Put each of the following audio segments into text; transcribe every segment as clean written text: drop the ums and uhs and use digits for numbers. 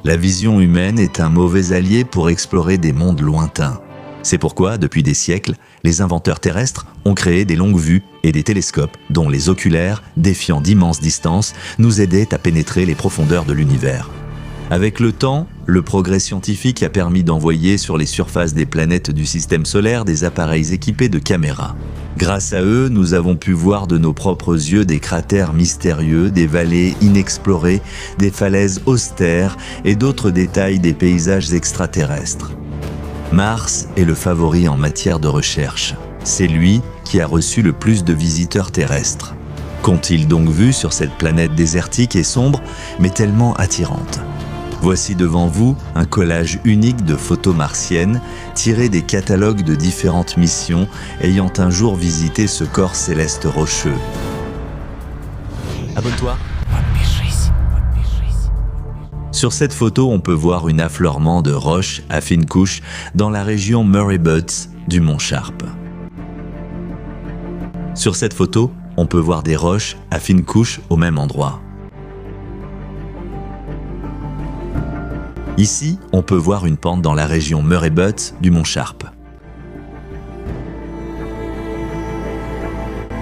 La vision humaine est un mauvais allié pour explorer des mondes lointains. C'est pourquoi, depuis des siècles, les inventeurs terrestres ont créé des longues vues et des télescopes dont les oculaires, défiant d'immenses distances, nous aidaient à pénétrer les profondeurs de l'univers. Avec le temps, le progrès scientifique a permis d'envoyer sur les surfaces des planètes du système solaire des appareils équipés de caméras. Grâce à eux, nous avons pu voir de nos propres yeux des cratères mystérieux, des vallées inexplorées, des falaises austères et d'autres détails des paysages extraterrestres. Mars est le favori en matière de recherche. C'est lui qui a reçu le plus de visiteurs terrestres. Qu'ont-ils donc vu sur cette planète désertique et sombre, mais tellement attirante ? Voici devant vous un collage unique de photos martiennes tirées des catalogues de différentes missions ayant un jour visité ce corps céleste rocheux. Abonne-toi. Sur cette photo, on peut voir un affleurement de roches à fine couche dans la région Murray Butts du mont Sharp. Sur cette photo, on peut voir des roches à fine couche au même endroit. Ici, on peut voir une pente dans la région Murray Butts du mont Sharp.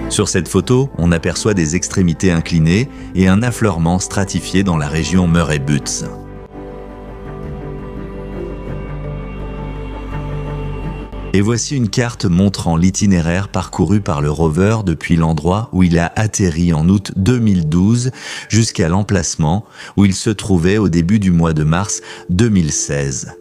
Sur cette photo, on aperçoit des extrémités inclinées et un affleurement stratifié dans la région Murray Butts. Et voici une carte montrant l'itinéraire parcouru par le rover depuis l'endroit où il a atterri en août 2012 jusqu'à l'emplacement où il se trouvait au début du mois de mars 2016.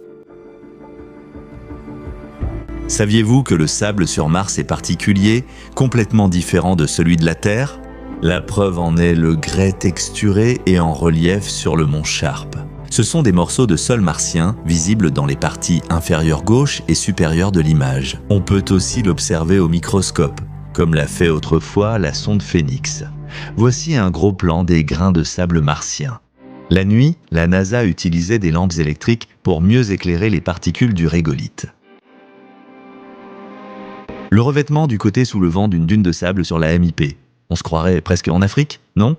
Saviez-vous que le sable sur Mars est particulier, complètement différent de celui de la Terre ? La preuve en est le grès texturé et en relief sur le mont Sharp. Ce sont des morceaux de sol martien visibles dans les parties inférieures gauche et supérieures de l'image. On peut aussi l'observer au microscope, comme l'a fait autrefois la sonde Phoenix. Voici un gros plan des grains de sable martien. La nuit, la NASA utilisait des lampes électriques pour mieux éclairer les particules du régolithe. Le revêtement du côté soulevant d'une dune de sable sur la MIP. On se croirait presque en Afrique, non ?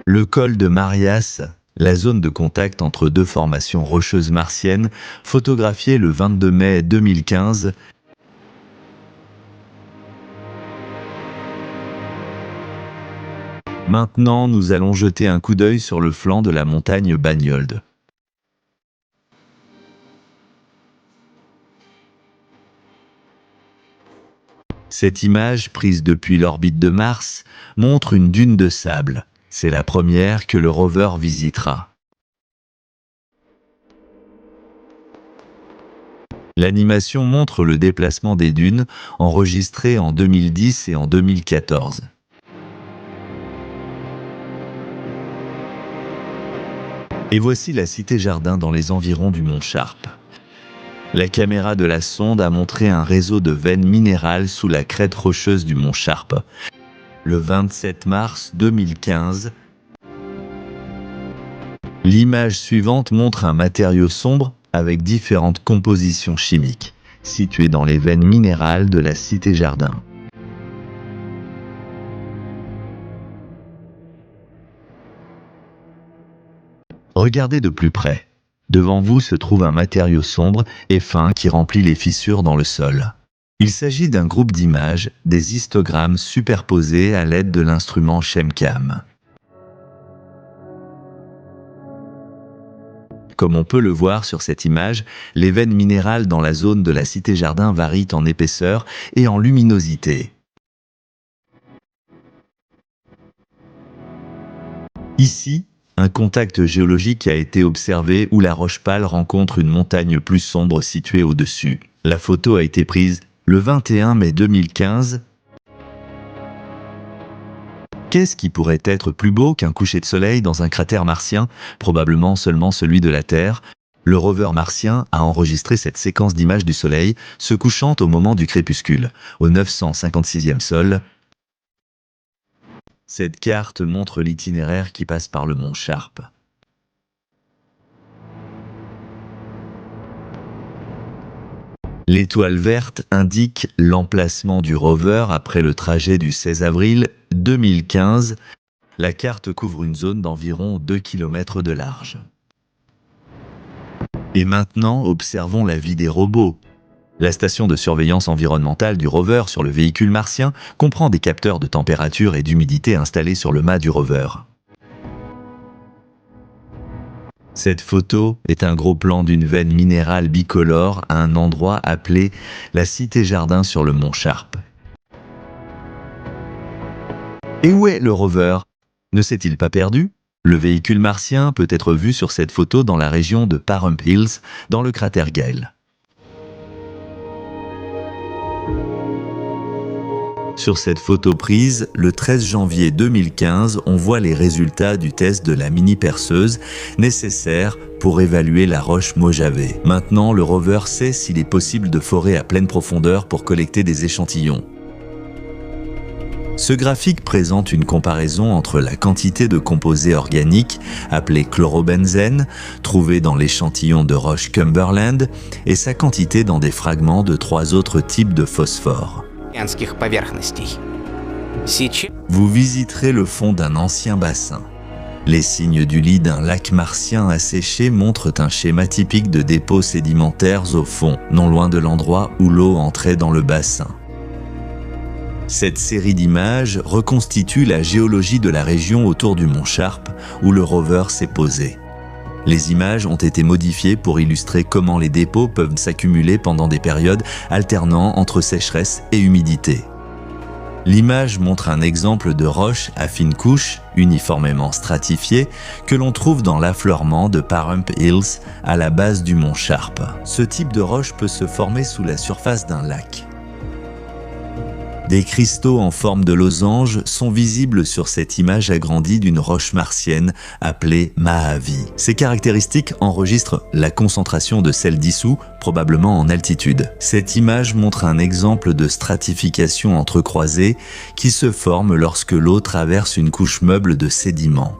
Le col de Marias, la zone de contact entre deux formations rocheuses martiennes, photographiée le 22 mai 2015. Maintenant, nous allons jeter un coup d'œil sur le flanc de la montagne Bagnold. Cette image, prise depuis l'orbite de Mars, montre une dune de sable. C'est la première que le rover visitera. L'animation montre le déplacement des dunes, enregistrées en 2010 et en 2014. Et voici la cité-jardin dans les environs du mont Sharp. La caméra de la sonde a montré un réseau de veines minérales sous la crête rocheuse du mont Sharp. Le 27 mars 2015, l'image suivante montre un matériau sombre avec différentes compositions chimiques, situé dans les veines minérales de la cité-jardin. Regardez de plus près. Devant vous se trouve un matériau sombre et fin qui remplit les fissures dans le sol. Il s'agit d'un groupe d'images, des histogrammes superposés à l'aide de l'instrument Chemcam. Comme on peut le voir sur cette image, les veines minérales dans la zone de la cité-jardin varient en épaisseur et en luminosité. Ici, un contact géologique a été observé où la roche pâle rencontre une montagne plus sombre située au-dessus. La photo a été prise le 21 mai 2015. Qu'est-ce qui pourrait être plus beau qu'un coucher de soleil dans un cratère martien, probablement seulement celui de la Terre ? Le rover martien a enregistré cette séquence d'images du soleil se couchant au moment du crépuscule, au 956e sol. Cette carte montre l'itinéraire qui passe par le mont Sharp. L'étoile verte indique l'emplacement du rover après le trajet du 16 avril 2015. La carte couvre une zone d'environ 2 km de large. Et maintenant, observons la vie des robots. La station de surveillance environnementale du rover sur le véhicule martien comprend des capteurs de température et d'humidité installés sur le mât du rover. Cette photo est un gros plan d'une veine minérale bicolore à un endroit appelé la Cité-Jardin sur le mont Sharp. Et où est le rover? Ne s'est-il pas perdu? Le véhicule martien peut être vu sur cette photo dans la région de Pahrump Hills, dans le cratère Gale. Sur cette photo prise le 13 janvier 2015, on voit les résultats du test de la mini-perceuse nécessaire pour évaluer la roche Mojave. Maintenant, le rover sait s'il est possible de forer à pleine profondeur pour collecter des échantillons. Ce graphique présente une comparaison entre la quantité de composés organiques, appelés chlorobenzène, trouvés dans l'échantillon de roche Cumberland, et sa quantité dans des fragments de 3 autres types de phosphore. Vous visiterez le fond d'un ancien bassin. Les signes du lit d'un lac martien asséché montrent un schéma typique de dépôts sédimentaires au fond, non loin de l'endroit où l'eau entrait dans le bassin. Cette série d'images reconstitue la géologie de la région autour du mont Sharp où le rover s'est posé. Les images ont été modifiées pour illustrer comment les dépôts peuvent s'accumuler pendant des périodes alternant entre sécheresse et humidité. L'image montre un exemple de roche à fine couche, uniformément stratifiée, que l'on trouve dans l'affleurement de Pahrump Hills à la base du mont Sharp. Ce type de roche peut se former sous la surface d'un lac. Des cristaux en forme de losange sont visibles sur cette image agrandie d'une roche martienne appelée Mojave. Ces caractéristiques enregistrent la concentration de sel dissous, probablement en altitude. Cette image montre un exemple de stratification entrecroisée qui se forme lorsque l'eau traverse une couche meuble de sédiments.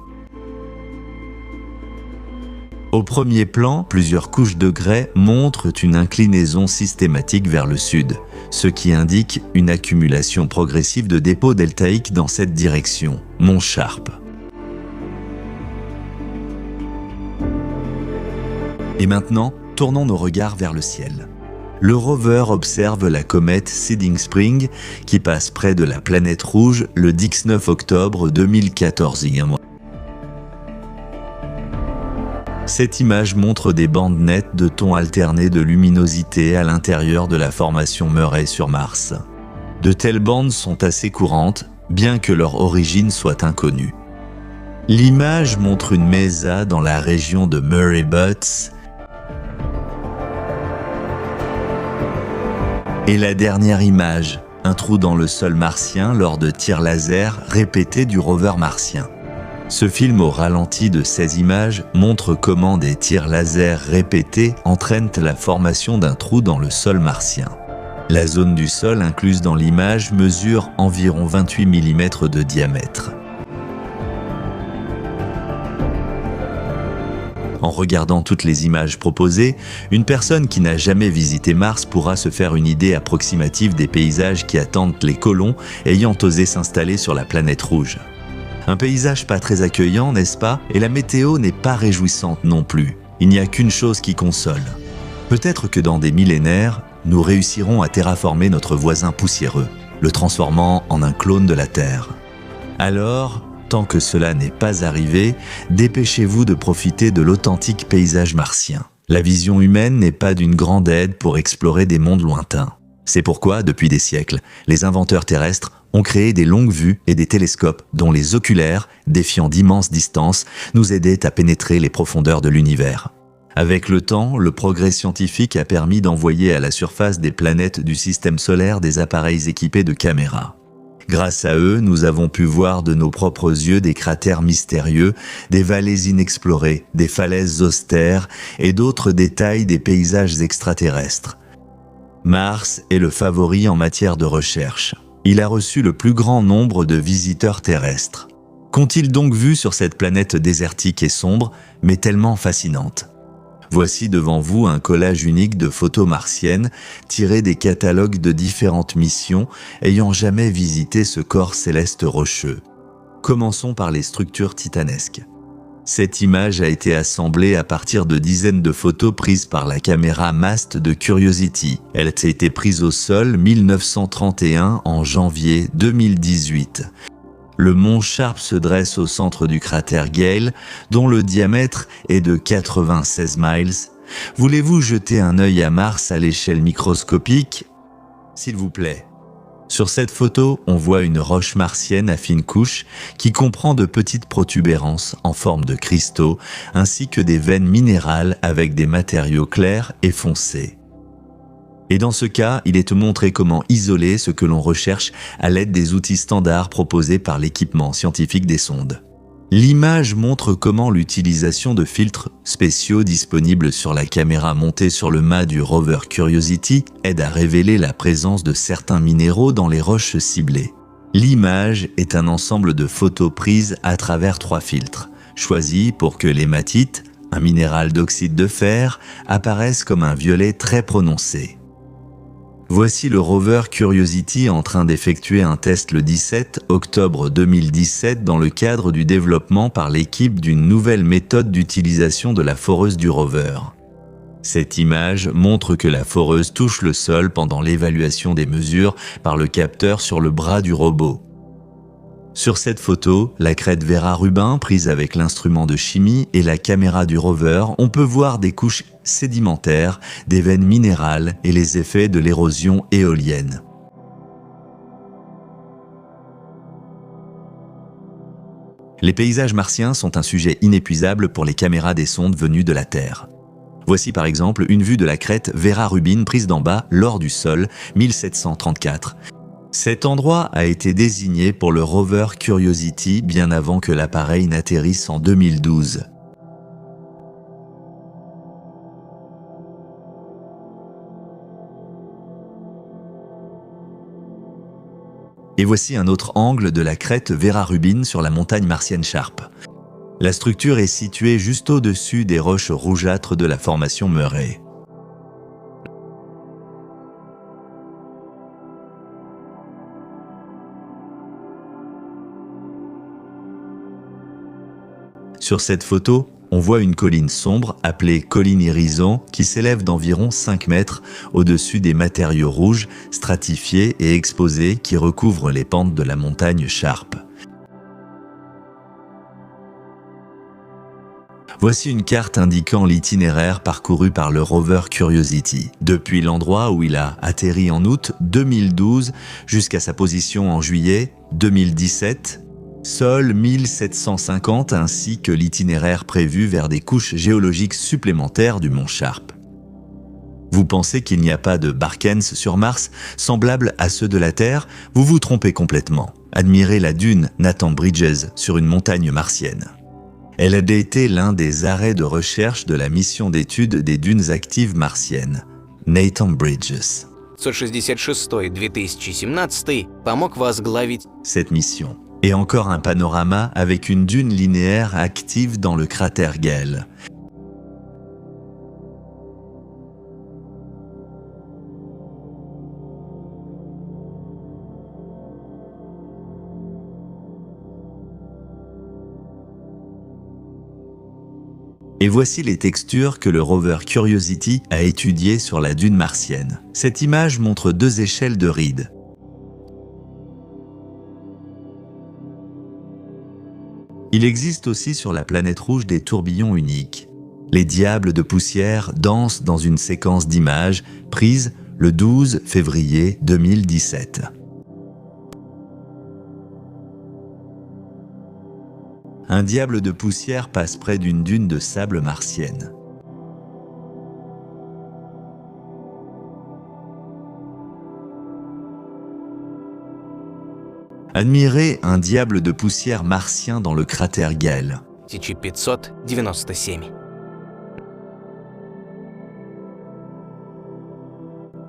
Au premier plan, plusieurs couches de grès montrent une inclinaison systématique vers le sud, ce qui indique une accumulation progressive de dépôts deltaïques dans cette direction, mont Sharp. Et maintenant, tournons nos regards vers le ciel. Le rover observe la comète Siding Spring qui passe près de la planète rouge le 19 octobre 2014. Cette image montre des bandes nettes de tons alternés de luminosité à l'intérieur de la formation Murray sur Mars. De telles bandes sont assez courantes, bien que leur origine soit inconnue. L'image montre une mesa dans la région de Murray Butts et la dernière image, un trou dans le sol martien lors de tirs laser répétés du rover martien. Ce film au ralenti de 16 images montre comment des tirs laser répétés entraînent la formation d'un trou dans le sol martien. La zone du sol incluse dans l'image mesure environ 28 mm de diamètre. En regardant toutes les images proposées, une personne qui n'a jamais visité Mars pourra se faire une idée approximative des paysages qui attendent les colons ayant osé s'installer sur la planète rouge. Un paysage pas très accueillant, n'est-ce pas? Et la météo n'est pas réjouissante non plus. Il n'y a qu'une chose qui console. Peut-être que dans des millénaires, nous réussirons à terraformer notre voisin poussiéreux, le transformant en un clone de la Terre. Alors, tant que cela n'est pas arrivé, dépêchez-vous de profiter de l'authentique paysage martien. La vision humaine n'est pas d'une grande aide pour explorer des mondes lointains. C'est pourquoi, depuis des siècles, les inventeurs terrestres ont créé des longues vues et des télescopes dont les oculaires, défiant d'immenses distances, nous aidaient à pénétrer les profondeurs de l'univers. Avec le temps, le progrès scientifique a permis d'envoyer à la surface des planètes du système solaire des appareils équipés de caméras. Grâce à eux, nous avons pu voir de nos propres yeux des cratères mystérieux, des vallées inexplorées, des falaises austères et d'autres détails des paysages extraterrestres. Mars est le favori en matière de recherche. Il a reçu le plus grand nombre de visiteurs terrestres. Qu'ont-ils donc vu sur cette planète désertique et sombre, mais tellement fascinante? Voici devant vous un collage unique de photos martiennes tirées des catalogues de différentes missions ayant jamais visité ce corps céleste rocheux. Commençons par les structures titanesques. Cette image a été assemblée à partir de dizaines de photos prises par la caméra MAST de Curiosity. Elle a été prise au sol 1931 en janvier 2018. Le mont Sharp se dresse au centre du cratère Gale, dont le diamètre est de 96 miles. Voulez-vous jeter un œil à Mars à l'échelle microscopique? S'il vous plaît. Sur cette photo, on voit une roche martienne à fine couche qui comprend de petites protubérances en forme de cristaux ainsi que des veines minérales avec des matériaux clairs et foncés. Et dans ce cas, il est montré comment isoler ce que l'on recherche à l'aide des outils standards proposés par l'équipement scientifique des sondes. L'image montre comment l'utilisation de filtres spéciaux disponibles sur la caméra montée sur le mât du rover Curiosity aide à révéler la présence de certains minéraux dans les roches ciblées. L'image est un ensemble de photos prises à travers 3 filtres, choisis pour que l'hématite, un minéral d'oxyde de fer, apparaisse comme un violet très prononcé. Voici le rover Curiosity en train d'effectuer un test le 17 octobre 2017 dans le cadre du développement par l'équipe d'une nouvelle méthode d'utilisation de la foreuse du rover. Cette image montre que la foreuse touche le sol pendant l'évaluation des mesures par le capteur sur le bras du robot. Sur cette photo, la crête Vera Rubin prise avec l'instrument de chimie et la caméra du rover, on peut voir des couches sédimentaires, des veines minérales et les effets de l'érosion éolienne. Les paysages martiens sont un sujet inépuisable pour les caméras des sondes venues de la Terre. Voici par exemple une vue de la crête Vera Rubin prise d'en bas lors du sol 1734. Cet endroit a été désigné pour le rover Curiosity bien avant que l'appareil n'atterrisse en 2012. Et voici un autre angle de la crête Vera Rubin sur la montagne martienne Sharp. La structure est située juste au-dessus des roches rougeâtres de la formation Murray. Sur cette photo, on voit une colline sombre appelée colline Horizon qui s'élève d'environ 5 mètres au-dessus des matériaux rouges stratifiés et exposés qui recouvrent les pentes de la montagne Sharp. Voici une carte indiquant l'itinéraire parcouru par le rover Curiosity, depuis l'endroit où il a atterri en août 2012 jusqu'à sa position en juillet 2017, sol 1750 ainsi que l'itinéraire prévu vers des couches géologiques supplémentaires du mont Sharp. Vous pensez qu'il n'y a pas de Barkens sur Mars, semblables à ceux de la Terre? Vous vous trompez complètement. Admirez la dune Nathan Bridges sur une montagne martienne. Elle a été l'un des arrêts de recherche de la mission d'étude des dunes actives martiennes, Nathan Bridges. 166-2017 помог возглавить cette mission. Et encore un panorama avec une dune linéaire active dans le cratère Gale. Et voici les textures que le rover Curiosity a étudiées sur la dune martienne. Cette image montre 2 échelles de rides. Il existe aussi sur la planète rouge des tourbillons uniques. Les diables de poussière dansent dans une séquence d'images prise le 12 février 2017. Un diable de poussière passe près d'une dune de sable martienne. Admirez un diable de poussière martien dans le cratère Gale. 1597.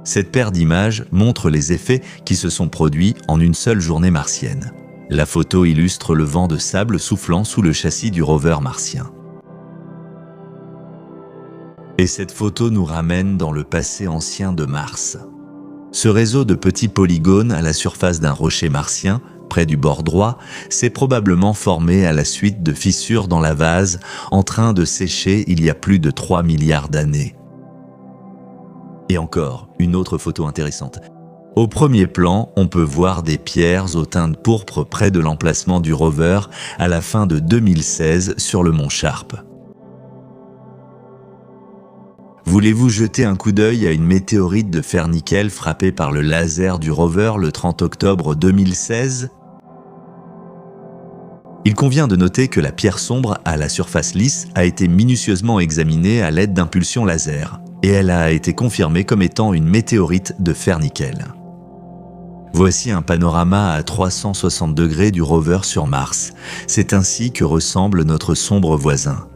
Cette paire d'images montre les effets qui se sont produits en une seule journée martienne. La photo illustre le vent de sable soufflant sous le châssis du rover martien. Et cette photo nous ramène dans le passé ancien de Mars. Ce réseau de petits polygones à la surface d'un rocher martien près du bord droit, s'est probablement formé à la suite de fissures dans la vase en train de sécher il y a plus de 3 milliards d'années. Et encore, une autre photo intéressante. Au premier plan, on peut voir des pierres aux teintes pourpres près de l'emplacement du rover à la fin de 2016 sur le mont Sharp. Voulez-vous jeter un coup d'œil à une météorite de fer-nickel frappée par le laser du rover le 30 octobre 2016 ? Il convient de noter que la pierre sombre à la surface lisse a été minutieusement examinée à l'aide d'impulsions laser, et elle a été confirmée comme étant une météorite de fer-nickel. Voici un panorama à 360 degrés du rover sur Mars. C'est ainsi que ressemble notre sombre voisin.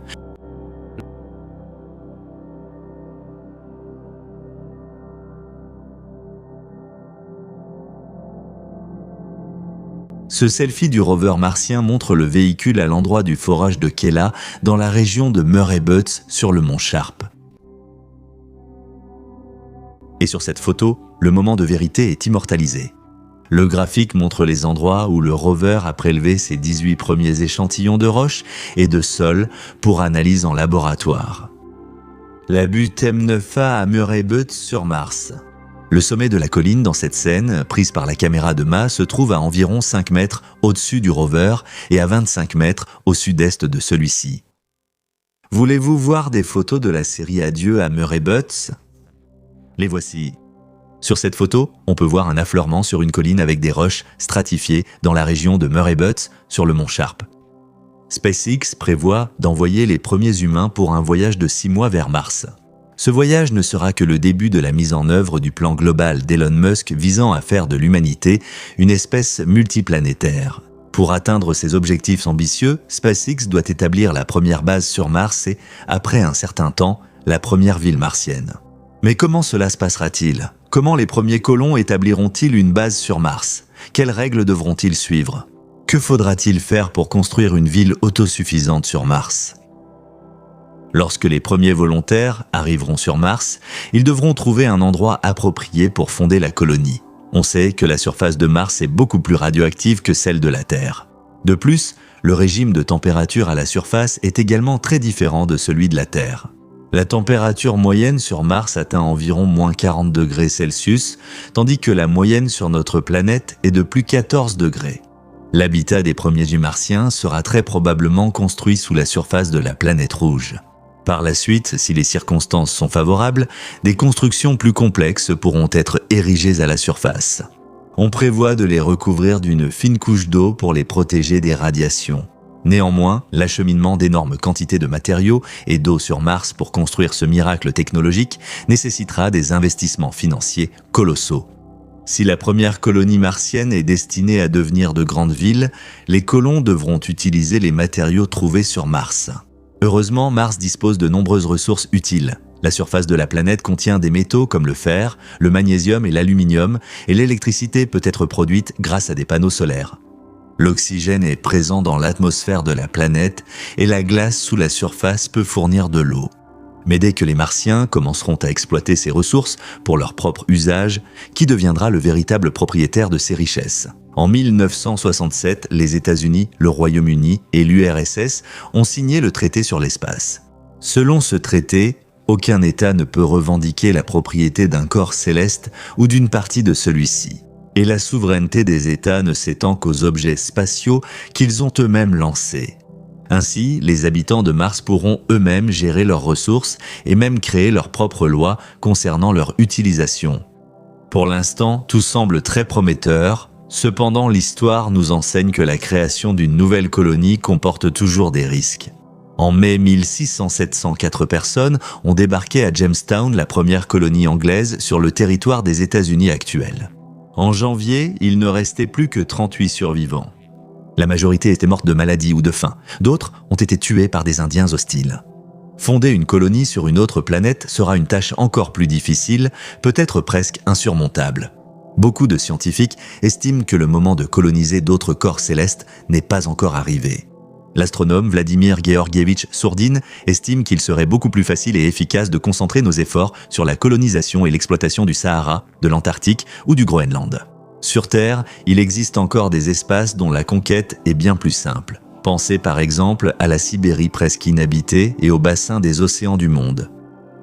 Ce selfie du rover martien montre le véhicule à l'endroit du forage de Kela dans la région de Murray Butts sur le mont Sharp. Et sur cette photo, le moment de vérité est immortalisé. Le graphique montre les endroits où le rover a prélevé ses 18 premiers échantillons de roches et de sol pour analyse en laboratoire. La butte M9A à Murray Butts sur Mars. Le sommet de la colline dans cette scène, prise par la caméra de mât, se trouve à environ 5 mètres au-dessus du rover et à 25 mètres au sud-est de celui-ci. Voulez-vous voir des photos de la série Adieu à Murray Butts ? Les voici. Sur cette photo, on peut voir un affleurement sur une colline avec des roches stratifiées dans la région de Murray Butts sur le mont Sharp. SpaceX prévoit d'envoyer les premiers humains pour un voyage de 6 mois vers Mars. Ce voyage ne sera que le début de la mise en œuvre du plan global d'Elon Musk visant à faire de l'humanité une espèce multiplanétaire. Pour atteindre ces objectifs ambitieux, SpaceX doit établir la première base sur Mars et, après un certain temps, la première ville martienne. Mais comment cela se passera-t-il ? Comment les premiers colons établiront-ils une base sur Mars ? Quelles règles devront-ils suivre ? Que faudra-t-il faire pour construire une ville autosuffisante sur Mars ? Lorsque les premiers volontaires arriveront sur Mars, ils devront trouver un endroit approprié pour fonder la colonie. On sait que la surface de Mars est beaucoup plus radioactive que celle de la Terre. De plus, le régime de température à la surface est également très différent de celui de la Terre. La température moyenne sur Mars atteint environ moins 40 degrés Celsius, tandis que la moyenne sur notre planète est de plus 14 degrés. L'habitat des premiers Martiens sera très probablement construit sous la surface de la planète rouge. Par la suite, si les circonstances sont favorables, des constructions plus complexes pourront être érigées à la surface. On prévoit de les recouvrir d'une fine couche d'eau pour les protéger des radiations. Néanmoins, l'acheminement d'énormes quantités de matériaux et d'eau sur Mars pour construire ce miracle technologique nécessitera des investissements financiers colossaux. Si la première colonie martienne est destinée à devenir de grandes villes, les colons devront utiliser les matériaux trouvés sur Mars. Heureusement, Mars dispose de nombreuses ressources utiles. La surface de la planète contient des métaux comme le fer, le magnésium et l'aluminium, et l'électricité peut être produite grâce à des panneaux solaires. L'oxygène est présent dans l'atmosphère de la planète et la glace sous la surface peut fournir de l'eau. Mais dès que les Martiens commenceront à exploiter ces ressources pour leur propre usage, qui deviendra le véritable propriétaire de ces richesses ? En 1967, les États-Unis, le Royaume-Uni et l'URSS ont signé le traité sur l'espace. Selon ce traité, aucun État ne peut revendiquer la propriété d'un corps céleste ou d'une partie de celui-ci. Et la souveraineté des États ne s'étend qu'aux objets spatiaux qu'ils ont eux-mêmes lancés. Ainsi, les habitants de Mars pourront eux-mêmes gérer leurs ressources et même créer leurs propres lois concernant leur utilisation. Pour l'instant, tout semble très prometteur. Cependant, l'histoire nous enseigne que la création d'une nouvelle colonie comporte toujours des risques. En mai 1604 personnes ont débarqué à Jamestown, la première colonie anglaise sur le territoire des États-Unis actuels. En janvier, il ne restait plus que 38 survivants. La majorité était morte de maladie ou de faim. D'autres ont été tués par des Indiens hostiles. Fonder une colonie sur une autre planète sera une tâche encore plus difficile, peut-être presque insurmontable. Beaucoup de scientifiques estiment que le moment de coloniser d'autres corps célestes n'est pas encore arrivé. L'astronome Vladimir Georgievitch Sourdine estime qu'il serait beaucoup plus facile et efficace de concentrer nos efforts sur la colonisation et l'exploitation du Sahara, de l'Antarctique ou du Groenland. Sur Terre, il existe encore des espaces dont la conquête est bien plus simple. Pensez par exemple à la Sibérie presque inhabitée et au bassin des océans du monde.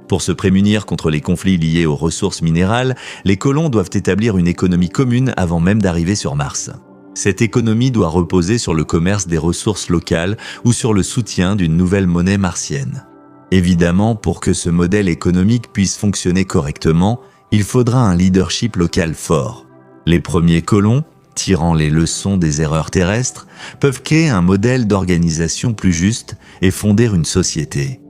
Pour se prémunir contre les conflits liés aux ressources minérales, les colons doivent établir une économie commune avant même d'arriver sur Mars. Cette économie doit reposer sur le commerce des ressources locales ou sur le soutien d'une nouvelle monnaie martienne. Évidemment, pour que ce modèle économique puisse fonctionner correctement, il faudra un leadership local fort. Les premiers colons, tirant les leçons des erreurs terrestres, peuvent créer un modèle d'organisation plus juste et fonder une société.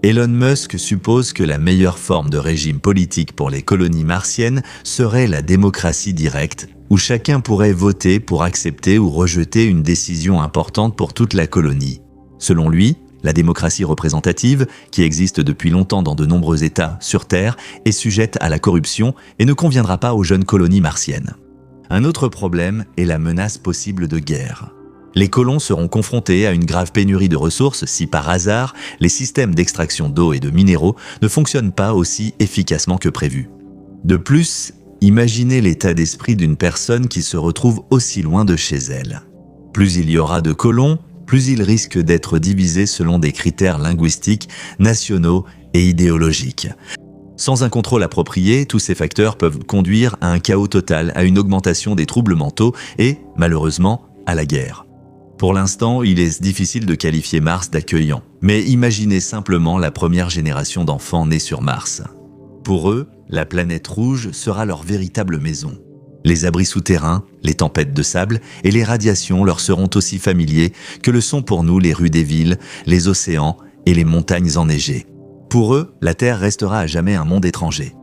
Elon Musk suppose que la meilleure forme de régime politique pour les colonies martiennes serait la démocratie directe, où chacun pourrait voter pour accepter ou rejeter une décision importante pour toute la colonie. Selon lui, la démocratie représentative, qui existe depuis longtemps dans de nombreux États sur Terre, est sujette à la corruption et ne conviendra pas aux jeunes colonies martiennes. Un autre problème est la menace possible de guerre. Les colons seront confrontés à une grave pénurie de ressources si par hasard, les systèmes d'extraction d'eau et de minéraux ne fonctionnent pas aussi efficacement que prévu. De plus, imaginez l'état d'esprit d'une personne qui se retrouve aussi loin de chez elle. Plus il y aura de colons, plus ils risquent d'être divisés selon des critères linguistiques, nationaux et idéologiques. Sans un contrôle approprié, tous ces facteurs peuvent conduire à un chaos total, à une augmentation des troubles mentaux et, malheureusement, à la guerre. Pour l'instant, il est difficile de qualifier Mars d'accueillant, mais imaginez simplement la première génération d'enfants nés sur Mars. Pour eux, la planète rouge sera leur véritable maison. Les abris souterrains, les tempêtes de sable et les radiations leur seront aussi familiers que le sont pour nous les rues des villes, les océans et les montagnes enneigées. Pour eux, la Terre restera à jamais un monde étranger.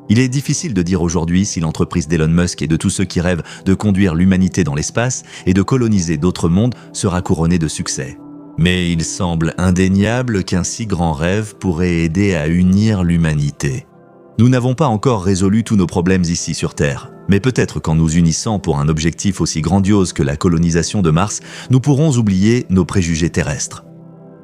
Il est difficile de dire aujourd'hui si l'entreprise d'Elon Musk et de tous ceux qui rêvent de conduire l'humanité dans l'espace et de coloniser d'autres mondes sera couronnée de succès. Mais il semble indéniable qu'un si grand rêve pourrait aider à unir l'humanité. Nous n'avons pas encore résolu tous nos problèmes ici sur Terre, mais peut-être qu'en nous unissant pour un objectif aussi grandiose que la colonisation de Mars, nous pourrons oublier nos préjugés terrestres.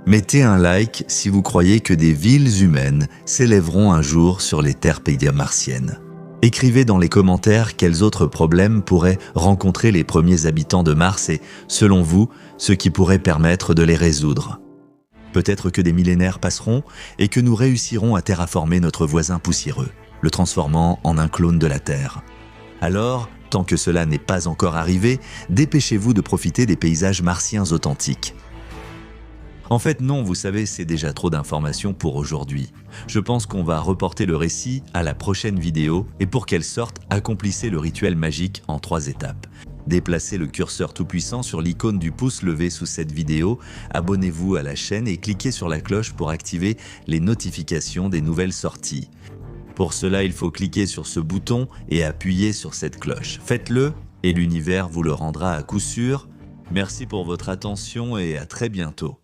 Mettez un like si vous croyez que des villes humaines s'élèveront un jour sur les terres martiennes. Écrivez dans les commentaires quels autres problèmes pourraient rencontrer les premiers habitants de Mars et, selon vous, ce qui pourrait permettre de les résoudre. Peut-être que des millénaires passeront et que nous réussirons à terraformer notre voisin poussiéreux, le transformant en un clone de la Terre. Alors, tant que cela n'est pas encore arrivé, dépêchez-vous de profiter des paysages martiens authentiques. En fait, non, vous savez, c'est déjà trop d'informations pour aujourd'hui. Je pense qu'on va reporter le récit à la prochaine vidéo et pour qu'elle sorte, accomplissez le rituel magique en 3 étapes. Déplacez le curseur tout-puissant sur l'icône du pouce levé sous cette vidéo, abonnez-vous à la chaîne et cliquez sur la cloche pour activer les notifications des nouvelles sorties. Pour cela, il faut cliquer sur ce bouton et appuyer sur cette cloche. Faites-le et l'univers vous le rendra à coup sûr. Merci pour votre attention et à très bientôt.